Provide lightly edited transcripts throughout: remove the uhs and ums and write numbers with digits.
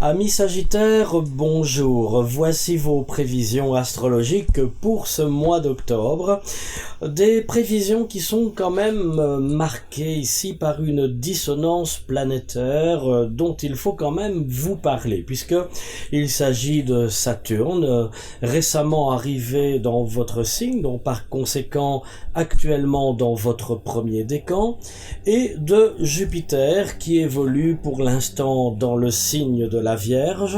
Amis Sagittaires, bonjour. Voici vos prévisions astrologiques pour ce mois d'octobre. Des prévisions qui sont quand même marquées ici par une dissonance planétaire dont il faut quand même vous parler, puisque il s'agit de Saturne, récemment arrivé dans votre signe, donc par conséquent actuellement dans votre premier décan, et de Jupiter qui évolue pour l'instant dans le signe de la Vierge,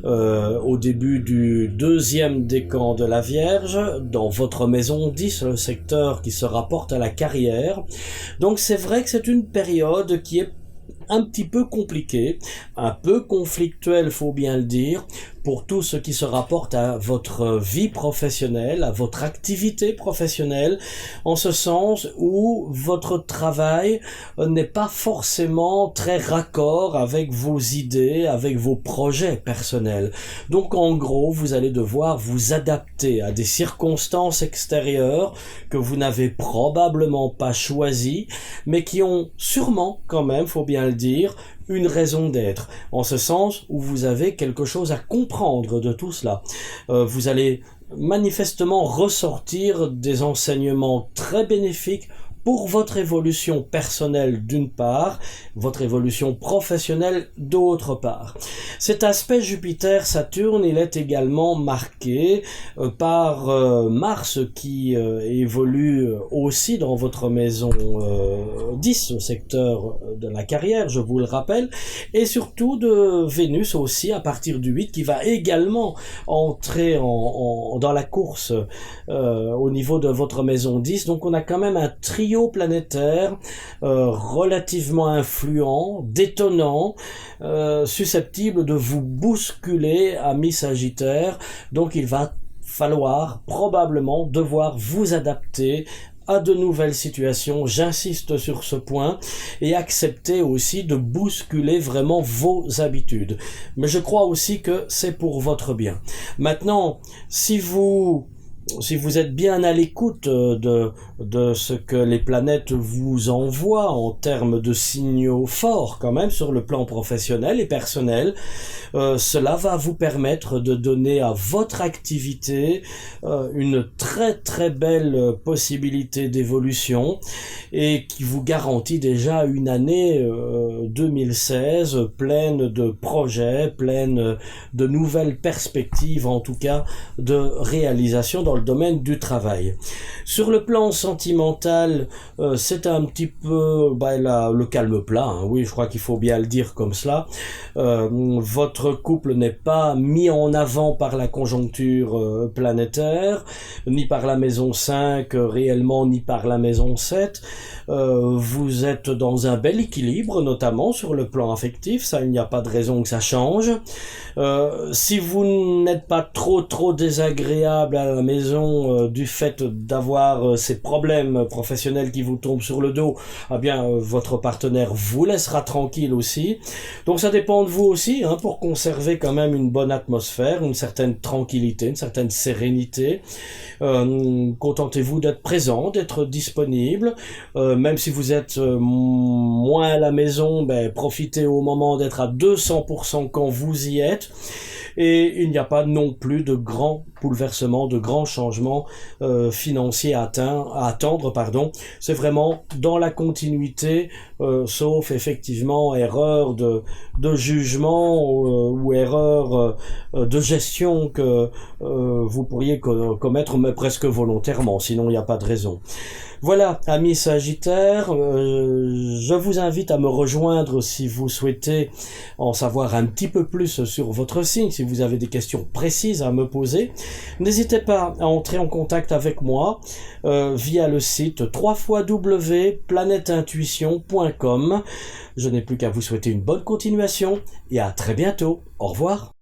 au début du deuxième décan de la Vierge, dans votre maison 10, le secteur qui se rapporte à la carrière. Donc c'est vrai que c'est une période qui est un petit peu compliquée, un peu conflictuelle, faut bien le dire, pour tout ce qui se rapporte à votre vie professionnelle, à votre activité professionnelle, en ce sens où votre travail n'est pas forcément très raccord avec vos idées, avec vos projets personnels. Donc en gros, vous allez devoir vous adapter à des circonstances extérieures que vous n'avez probablement pas choisies, mais qui ont sûrement quand même, faut bien le dire, une raison d'être, en ce sens où vous avez quelque chose à comprendre de tout cela. Vous allez manifestement ressortir des enseignements très bénéfiques pour votre évolution personnelle d'une part, votre évolution professionnelle d'autre part. Cet aspect Jupiter-Saturne, il est également marqué par Mars qui évolue aussi dans votre maison 10, au secteur de la carrière, je vous le rappelle, et surtout de Vénus aussi à partir du 8 qui va également entrer dans la course au niveau de votre maison 10. Donc on a quand même un trio planétaire relativement influent, détonnant, susceptible de vous bousculer, amis Sagittaires. Donc il va falloir probablement devoir vous adapter à de nouvelles situations, j'insiste sur ce point, et accepter aussi de bousculer vraiment vos habitudes. Mais je crois aussi que c'est pour votre bien. Maintenant, si vous êtes bien à l'écoute de ce que les planètes vous envoient en termes de signaux forts quand même sur le plan professionnel et personnel, cela va vous permettre de donner à votre activité une très très belle possibilité d'évolution et qui vous garantit déjà une année 2016 pleine de projets, pleine de nouvelles perspectives, en tout cas de réalisation dans le domaine du travail. Sur le plan sentimental, c'est un petit peu le calme plat, hein. Oui, je crois qu'il faut bien le dire comme cela. Votre couple n'est pas mis en avant par la conjoncture planétaire, ni par la maison 5 réellement, ni par la maison 7. Vous êtes dans un bel équilibre, notamment sur le plan affectif, ça, il n'y a pas de raison que ça change. Si vous n'êtes pas trop désagréable à la maison du fait d'avoir ces problèmes professionnels qui vous tombent sur le dos, eh bien votre partenaire vous laissera tranquille aussi. Donc ça dépend de vous aussi, hein, pour conserver quand même une bonne atmosphère, une certaine tranquillité, une certaine sérénité. Contentez-vous d'être présent, d'être disponible, même si vous êtes moins à la maison, profitez au moment d'être à 200% quand vous y êtes. Et il n'y a pas non plus de grands bouleversements, de grands changements financiers à attendre. C'est vraiment dans la continuité, sauf effectivement erreur de jugement ou erreur de gestion que vous pourriez commettre, mais presque volontairement, sinon il n'y a pas de raison. Voilà, amis Sagittaires, je vous invite à me rejoindre si vous souhaitez en savoir un petit peu plus sur votre signe, si vous avez des questions précises à me poser. N'hésitez pas à entrer en contact avec moi via le site www.planeteintuition.com. Je n'ai plus qu'à vous souhaiter une bonne continuation et à très bientôt. Au revoir.